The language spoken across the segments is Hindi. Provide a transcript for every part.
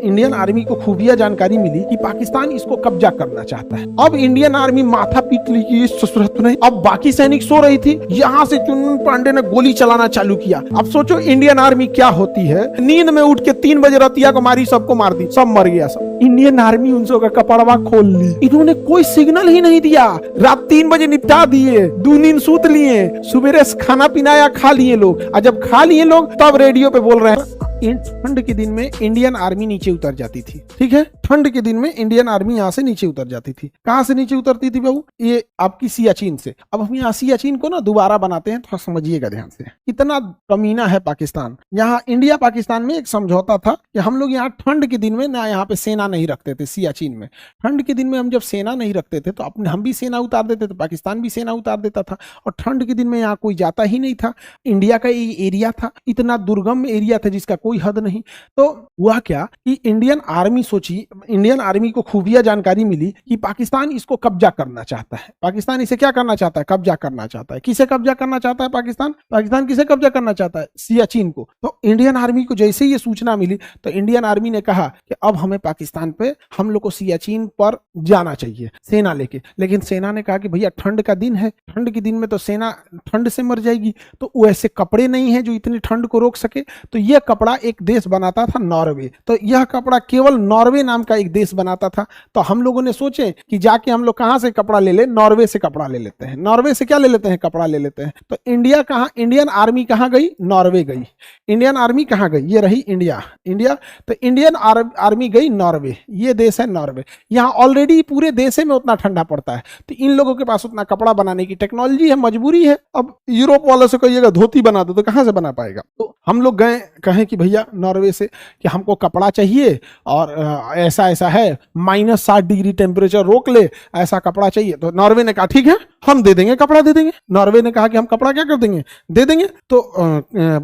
इंडियन आर्मी को खुफिया जानकारी मिली कि पाकिस्तान इसको कब्जा करना चाहता है। अब इंडियन आर्मी माथा पीट ली कि सूरत नहीं। अब बाकी सैनिक सो रही थी, यहाँ से चुनमुन पांडे ने गोली चलाना चालू किया। अब सोचो इंडियन आर्मी क्या होती है, नींद में उठ के 3 बजे रतिया को मारी, सबको मार दी, सब मर गया सब। इंडियन आर्मी उन सबका कपड़वा खोल ली, इन्होंने कोई सिग्नल ही नहीं दिया। रात 3 बजे निपटा दिए, 2 नींद सूत लिए, सुबेरे खाना पीना खा लिए लोग, और जब खा लिए लोग तब रेडियो पे बोल रहे हैं। ठंड के दिन में इंडियन आर्मी नीचे उतर जाती थी, ठीक है। ठंड के दिन में इंडियन आर्मी यहाँ से नीचे उतर जाती थी। कहाँ से नीचे उतरती थी बाबू? ये आपकी सियाचिन से। अब हम यहाँ सियाचिन को ना दोबारा बनाते हैं, थोड़ा समझिएगा ध्यान से। कितना कमीना है पाकिस्तान। यहाँ इंडिया पाकिस्तान में एक समझौता था कि हम लोग यहाँ ठंड के दिन में ना यहाँ पे सेना नहीं रखते थे। सियाचिन में ठंड के दिन में हम जब सेना नहीं रखते थे तो अपने हम भी सेना उतार देते थे, पाकिस्तान भी सेना उतार देता था। और ठंड के दिन में यहाँ कोई जाता ही नहीं था। इंडिया का ये एरिया था, इतना दुर्गम एरिया था जिसका कोई हद नहीं। तो हुआ क्या कि इंडियन आर्मी सोची, इंडियन आर्मी को खुफिया जानकारी मिली कि पाकिस्तान इसको कब्जा करना चाहता है। पाकिस्तान इसे क्या करना चाहता है? कब्जा करना चाहता है। किसे कब्जा करना चाहता है पाकिस्तान? पाकिस्तान किसे कब्जा करना चाहता है? सियाचिन को। तो इंडियन आर्मी को जैसे ही ये सूचना मिली तो इंडियन आर्मी ने कहा कि अब हमें पाकिस्तान पे, हम लोग को सियाचिन पर जाना चाहिए सेना लेके। लेकिन सेना ने कहा कि भैया ठंड का दिन है, ठंड के दिन में तो सेना ठंड से मर जाएगी, तो वैसे कपड़े नहीं है जो इतनी ठंड को रोक सके। तो यह कपड़ा एक देश बनाता था, नॉर्वे। तो यह कपड़ा केवल नॉर्वे नाम का एक देश बनाता था। तो हम लोगों ने सोचे कि जाके हम लोग कहां से कपड़ा ले ले? नॉर्वे से कपड़ा ले लेते हैं। नॉर्वे से क्या ले लेते हैं? कपड़ा ले लेते हैं। तो इंडिया कहां, इंडियन आर्मी कहां गई? नॉर्वे गई। इंडियन आर्मी कहां गई? ये रही इंडिया, इंडिया। तो इंडियन आर्मी गई नॉर्वे। ये देश है नॉर्वे। यहाँ ऑलरेडी पूरे देश में उतना ठंडा पड़ता है, तो इन लोगों के पास उतना कपड़ा बनाने की टेक्नोलॉजी है, मजबूरी है। अब यूरोप वालों से कहिएगा धोती बना दो, तो कहां से बना पाएगा? तो हम लोग गए, कहें कि भैया नॉर्वे से कि हमको कपड़ा चाहिए और ऐसा ऐसा है, -60 डिग्री टेम्परेचर रोक ले, ऐसा कपड़ा चाहिए। तो नॉर्वे ने कहा ठीक है, हम दे देंगे, कपड़ा दे देंगे। नॉर्वे ने कहा कि हम कपड़ा क्या कर देंगे? दे देंगे। तो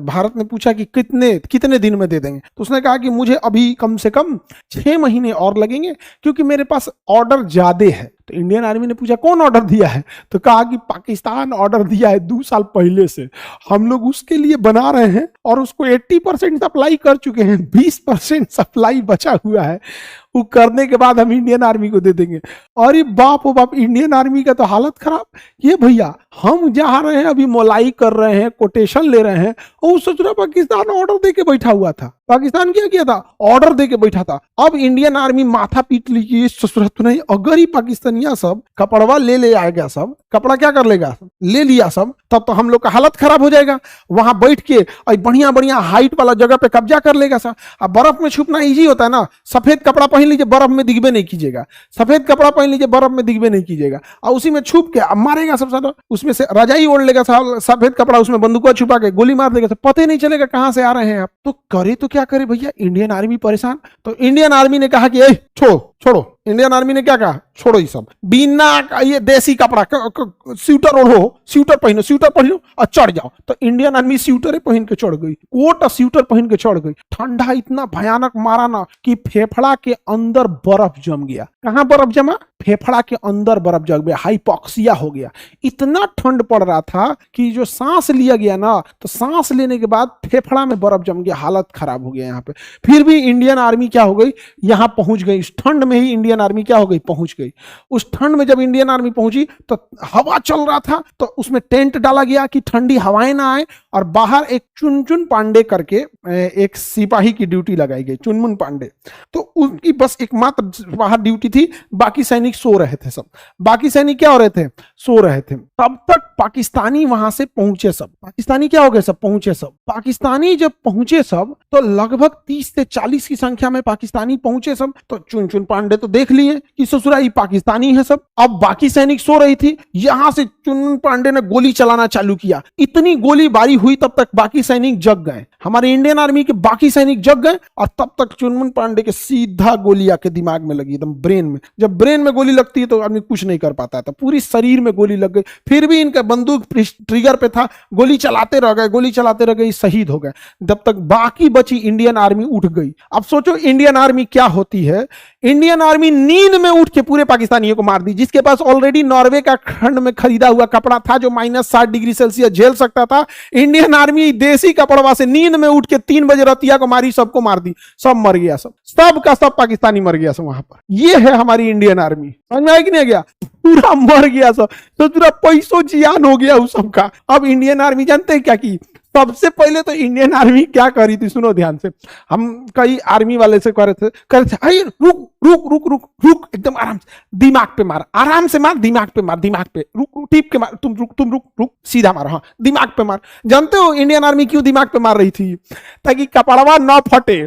भारत ने पूछा कि कितने दिन में दे देंगे? तो उसने कहा कि मुझे अभी कम से कम 6 महीने और लगेंगे, क्योंकि मेरे पास ऑर्डर ज्यादा है। तो इंडियन आर्मी ने पूछा कौन ऑर्डर दिया है? तो कहा कि पाकिस्तान ऑर्डर दिया है 2 साल पहले से, हम लोग उसके लिए बना रहे हैं और उसको 80% सप्लाई कर चुके हैं, 20% सप्लाई बचा हुआ है, वो करने के बाद हम इंडियन आर्मी को दे देंगे। और ये बाप ओ बाप, इंडियन आर्मी का तो हालत खराब। ये भैया हम जा रहे हैं, अभी मोलाई कर रहे हैं, कोटेशन ले रहे हैं, और सोच रहा पाकिस्तान ऑर्डर दे के बैठा हुआ था। पाकिस्तान क्या किया था? ऑर्डर दे के बैठा था। अब इंडियन आर्मी माथा पीट ली कि सूरत नहीं। अगर ही पाकिस्तानिया सब कपड़वा ले आएगा, सब कपड़ा क्या कर लेगा, ले लिया सब, तब तो हम लोग का हालत खराब हो जाएगा। वहां बैठ के बढ़िया बढ़िया हाइट वाला जगह पे कब्जा कर लेगा सब। अब बर्फ में छुपना इजी होता है ना, सफेद कपड़ा पहन लीजिए, बर्फ में दिखबे नहीं कीजिएगा। सफेद कपड़ा पहन लीजिए, बर्फ में दिखबे नहीं कीजिएगा, और उसी में छुप के अब मारेगा सब सारा। उसमें से रजाई ओढ़ लेगा, सफेद कपड़ा, उसमें बंदूक छुपा के गोली मार देगा, पता ही नहीं चलेगा कहां से आ रहे हैं आप। तो करे तो क्या करे भैया, इंडियन आर्मी परेशान। तो इंडियन आर्मी ने कहा कि छोड़ो। इंडियन आर्मी ने क्या कहा? छोड़ो ये सब, बिना ये देसी कपड़ा, स्वेटर ओढ़ो, स्वेटर पहनो और चढ़ जाओ। तो इंडियन आर्मी स्वेटर पहन के चढ़ गई, कोट और स्वेटर पहन के चढ़ गई। ठंडा इतना भयानक मारा ना कि फेफड़ा के अंदर बर्फ जम गया। कहां बर्फ जमा? फेफड़ा के अंदर बर्फ जम गया, हाइपोक्सिया हो गया। इतना ठंड पड़ रहा था कि जो सांस लिया गया ना, तो सांस लेने के बाद फेफड़ा में बर्फ जम गया, हालत खराब हो गया यहाँ पे। फिर भी इंडियन आर्मी क्या हो गई, यहाँ पहुंच गई। इस ठंड में ही इंडियन आर्मी क्या हो गई, पहुंच गई। उस ठंड में जब इंडियन आर्मी पहुंची तो हवा चल रहा था, तो उसमें टेंट डाला गया कि ठंडी हवाएं ना आए, और बाहर एक चुनचुन पांडे करके एक सिपाही की ड्यूटी लगाई गई, चुनमुन पांडे। तो उनकी बस एकमात्र बाहर ड्यूटी थी, बाकी सैनिक सो रहे थे सब। बाकी सैनिक क्या हो रहे थे? सो रहे थे। तब तक पाकिस्तानी वहां से पहुंचे सब। पाकिस्तानी क्या हो गए? सब पहुंचे सब। पाकिस्तानी जब पहुंचे सब तो लगभग 30 से 40 की संख्या में पाकिस्तानी पहुंचे सब। तो चुनचुन पांडे तो देख लिए कि ससुराई पाकिस्तानी है सब। अब बाकी सैनिक सो रही थी, यहां से चुनमुन पांडे ने गोली चलाना चालू किया। इतनी गोलीबारी हुई तब तक बाकी सैनिक जग गए, हमारे इंडियन आर्मी के बाकी सैनिक जग गए। और तब तक चुनमुन पांडे के सीधा गोली आके दिमाग में लगी, एकदम ब्रेन में। जब ब्रेन में गोली लगती है तो आदमी कुछ नहीं कर पाता था, पूरी शरीर में गोली लग गई। फिर भी इनका बंदूक ट्रिगर पे था, गोली चलाते रह गए, शहीद हो गए। जब तक बाकी बची इंडियन आर्मी उठ गई। अब सोचो इंडियन आर्मी क्या होती है। इंडियन आर्मी नींद में उठ के पूरे पाकिस्तानियों को मार दी। जिसके पास ऑलरेडी नॉर्वे का खंड में खरीदा हुआ कपड़ा था जो -60 डिग्री सेल्सियस झेल सकता था, इंडियन आर्मी देसी कपड़वा से नींद में उठ के 3 बजे रतिया को मारी, सबको मार दी, सब मर गया, सब का सब पाकिस्तानी मर गया सब वहां पर। ये है हमारी इंडियन आर्मी, समझ में आया कि नहीं गया? पूरा मर गया सब, तो पूरा पैसों जियान हो गया उस सबका। अब इंडियन आर्मी जानते हैं क्या की? सबसे पहले तो इंडियन आर्मी क्या करी थी, सुनो ध्यान से। हम कई आर्मी वाले से करे थे अरे रुक रुक रुक रुक रुक, एकदम आराम से, दिमाग पे मार, आराम से मार, दिमाग पे मार, दिमाग पे रुक रुक, टीप के मार, तुम रुक रुक, सीधा मार, हाँ दिमाग पे मार। जानते हो इंडियन आर्मी क्यों दिमाग पे मार रही थी? ताकि कपड़वा ना फटे।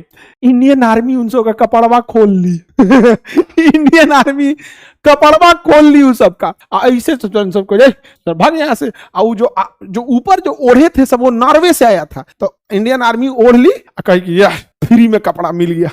इंडियन आर्मी उन सब का कपड़वा खोल ली इंडियन आर्मी कपड़वा खोल ली उस सबका, ऐसे सबको भाग यहाँ से। और जो ऊपर जो ओढ़े थे सब वो नॉर्वे से आया था, तो इंडियन आर्मी ओढ़ ली, कही कि यार फ्री में कपड़ा मिल गया,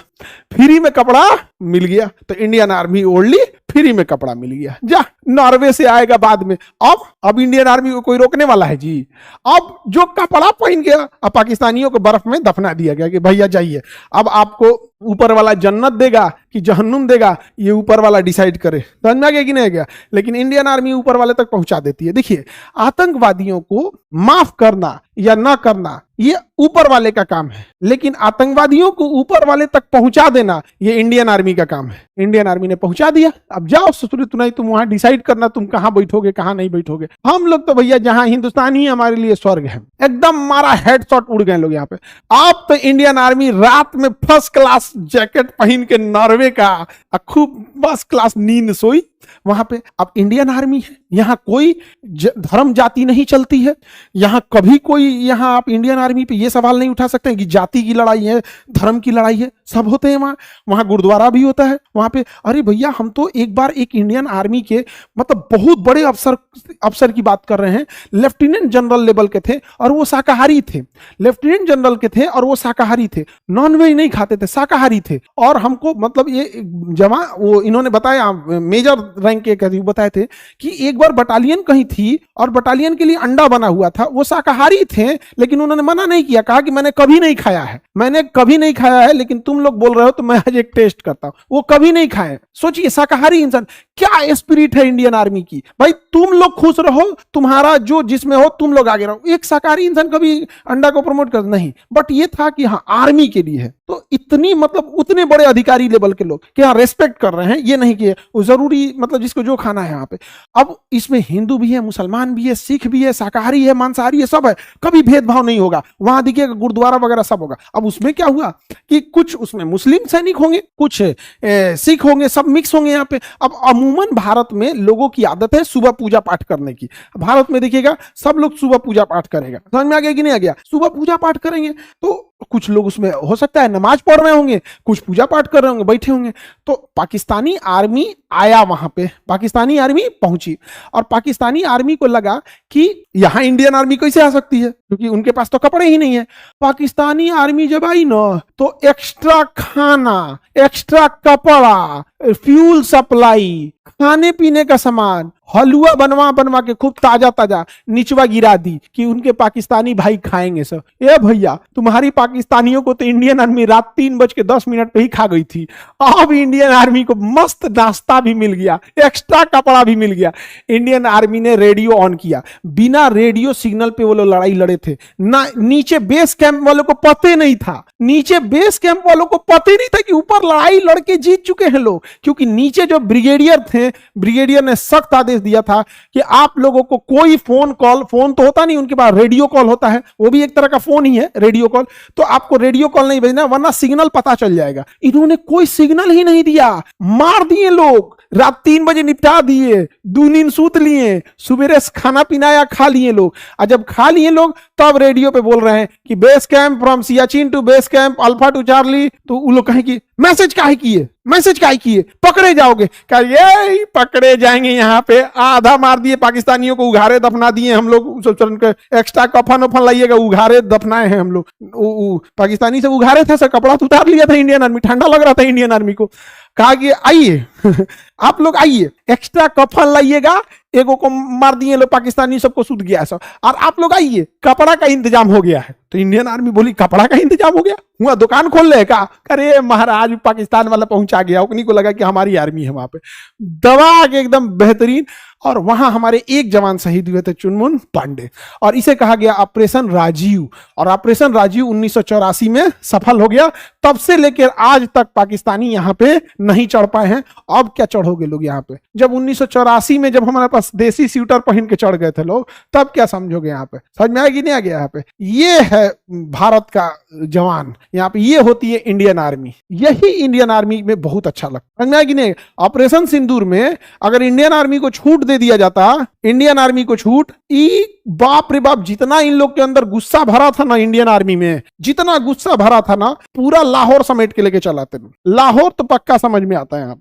फ्री में कपड़ा मिल गया, तो इंडियन आर्मी ओढ़ ली, फ्री में कपड़ा मिल गया, जा नॉर्वे से आएगा बाद में। अब इंडियन आर्मी को कोई रोकने वाला है जी? अब जो कपड़ा पहन गया, अब पाकिस्तानियों को बर्फ में दफना दिया गया कि भैया जाइए, अब आपको ऊपर वाला जन्नत देगा कि जहन्नुम देगा, ये ऊपर वाला डिसाइड करे। समझ में आ गया कि नहीं गया? लेकिन इंडियन आर्मी ऊपर वाले तक पहुंचा देती है। देखिए, आतंकवादियों को माफ करना या ना करना ये ऊपर वाले का काम है, लेकिन आतंकवादियों को ऊपर वाले तक पहुंचा देना ये इंडियन आर्मी का काम है। इंडियन आर्मी ने पहुंचा दिया, अब जाओ ससुर तुनाई, तुम वहां डिसाइड करना तुम कहां बैठोगे कहां नहीं बैठोगे। हम लोग तो भैया जहां हिंदुस्तान ही हमारे लिए स्वर्ग है, एकदम मारा हेडशॉट उड़ गए लोग यहाँ पे। आप तो इंडियन आर्मी रात में फर्स्ट क्लास जैकेट पहन के नॉर्वे का खूब फर्स्ट क्लास नींद सोई वहां पे। अब इंडियन आर्मी है, यहां कोई धर्म जाति नहीं चलती है, यहां कभी कोई, यहां आप इंडियन आर्मी पे ये सवाल नहीं उठा सकते कि जाति की लड़ाई है, धर्म की लड़ाई है, सब होते हैं वहां गुरुद्वारा भी होता है वहां पे। अरे भैया, हम तो एक बार एक इंडियन आर्मी के मतलब बहुत बड़े अफसर की बात कर रहे हैं, लेफ्टिनेंट जनरल लेवल के थे और वो शाकाहारी थे, लेफ्टिनेंट जनरल के थे और वो शाकाहारी थे, नॉनवेज नहीं खाते थे, शाकाहारी थे। और हमको मतलब ये वो इन्होंने बताया, मेजर रैंक के बताए थे कि एक बार बटालियन कहीं थी और बटालियन के लिए अंडा बना हुआ था, वो शाकाहारी थे लेकिन उन्होंने मना नहीं किया, कहा कि मैंने कभी नहीं खाया है, मैंने कभी नहीं खाया है, लेकिन तुम लोग बोल रहे हो तो मैं आज एक टेस्ट करता हूं। वो कभी नहीं खाए। सोचिए, शाकाहारी इंसान, क्या स्पिरिट है इंडियन आर्मी की। भाई तुम लोग खुश रहो, तुम्हारा जो जिसमें हो तुम लोग आगे रहो। एक शाकाहारी इंसान कभी अंडा को प्रमोट कर नहीं, बट ये था कि हाँ आर्मी के लिए है, तो इतनी मतलब उतने बड़े अधिकारी लेवल के लोग कि हाँ रेस्पेक्ट कर रहे हैं, ये नहीं कि वो जरूरी मतलब जिसको जो खाना है यहाँ पे। अब इसमें हिंदू भी है, मुसलमान भी है, सिख भी है, शाकाहारी है, मांसाहारी है, सब है, कभी भेदभाव नहीं होगा। वहां देखिएगा गुरुद्वारा वगैरह सब होगा। अब उसमें क्या हुआ कि कुछ उसमें मुस्लिम सैनिक होंगे, कुछ सिख होंगे, सब मिक्स होंगे यहाँ पे। अब अमूमन भारत में लोगों की आदत है सुबह पूजा पाठ करने की। भारत में देखिएगा सब लोग सुबह पूजा पाठ करेगा, समझ में आ गया कि नहीं आ गया? सुबह पूजा पाठ करेंगे तो कुछ लोग उसमें हो सकता है नमाज पढ़ रहे होंगे, कुछ पूजा पाठ कर रहे होंगे, बैठे होंगे। तो पाकिस्तानी आर्मी आया वहां पे, पाकिस्तानी आर्मी पहुंची और पाकिस्तानी आर्मी को लगा कि यहां इंडियन आर्मी कैसे आ सकती है, क्योंकि उनके पास तो कपड़े ही नहीं है। पाकिस्तानी आर्मी जब आई ना तो एक्स्ट्रा खाना, एक्स्ट्रा कपड़ा, फ्यूल सप्लाई, खाने पीने का सामान, हलवा बनवा बनवा के खूब ताजा ताजा निचवा गिरा दी कि उनके पाकिस्तानी भाई खाएंगे सब। ए भैया, तुम्हारी पाकिस्तानियों को तो इंडियन आर्मी रात 3:10 पे ही खा गई थी। अब इंडियन आर्मी को मस्त नाश्ता भी मिल गया, एक्स्ट्रा कपड़ा भी मिल गया। इंडियन आर्मी ने रेडियो ऑन किया, बिना रेडियो सिग्नल पे वो लोग लड़ाई लड़े थे ना। नीचे बेस कैंप वालों को पता नहीं था, नीचे बेस कैंप वालों को पता नहीं था कि ऊपर लड़ाई लड़के जीत चुके हैं लोग, क्योंकि नीचे जो ब्रिगेडियर थे, ब्रिगेडियर ने सख्त आदेश दिया था कि आप लोगों को कोई फोन कॉल, फोन तो होता नहीं उनके पास, रेडियो कॉल होता है, वो भी एक तरह का फोन ही है रेडियो कॉल, तो आपको रेडियो कॉल नहीं भेजना वरना सिग्नल पता चल जाएगा। इन्होंने कोई सिग्नल ही नहीं दिया, मार दिए लोग, रात 3 बजे निपटा दिए, 2 नींद सूत लिए, सुबह खाना पीना खा लिए लोग। और जब खा लिए लोग तब रेडियो पे बोल रहे हैं कि base camp from Siachen to base camp alpha to Charlie. तो वो लोग कहें कि मैसेज काहे किए, मैसेज काहे किए, पकड़े जाओगे। कहा ये पकड़े जाएंगे, यहाँ पे आधा मार दिए पाकिस्तानियों को, उघारे दफना दिए हम लोग, एक्स्ट्रा कफन वफन लाइएगा, उघारे दफनाए हैं हम लोग। पाकिस्तानी से उघारे थे, सर कपड़ा तो उतार लिया था इंडियन आर्मी, ठंडा लग रहा था इंडियन आर्मी को। कहा कि आइए आप लोग आइए, एक्स्ट्रा कफन लाइएगा, एगो को मार दिए लोग पाकिस्तानी, सबको सूद गया सब, और आप लोग आइए, कपड़ा का इंतजाम हो गया है। तो इंडियन आर्मी बोली कपड़ा का इंतजाम हो गया, हुआ दुकान खोल ले का? अरे महाराज पाकिस्तान वाला पहुंचा गया, उन्हीं को लगा कि हमारी आर्मी है वहां पे, दबा के एकदम बेहतरीन। और वहां हमारे एक जवान शहीद हुए थे, चुनमुन पांडे, और इसे कहा गया ऑपरेशन राजीव। और ऑपरेशन राजीव 1984 में सफल हो गया। तब से लेकर आज तक पाकिस्तानी यहाँ पे नहीं चढ़ पाए हैं। अब क्या चढ़ोगे लोग यहाँ पे? जब 1984 में जब हमारे पास देसी स्वेटर पहन के चढ़ गए थे लोग, तब क्या समझोगे? यहाँ पे समझ में आएगी नहीं आ गया? यहाँ पे ये है भारत का जवान, यहाँ पे ये होती है इंडियन आर्मी। यही इंडियन आर्मी में बहुत अच्छा लगता, समझ में आएगी नहीं? ऑपरेशन सिंदूर में अगर इंडियन आर्मी को छूट दे दिया जाता, इंडियन आर्मी को छूट, बाप रे बाप, जितना इन लोग के अंदर गुस्सा भरा था ना इंडियन आर्मी में, जितना गुस्सा भरा था ना, पूरा लाहौर समेट के लेके चलाते। लाहौर तो पक्का समझ में आता है।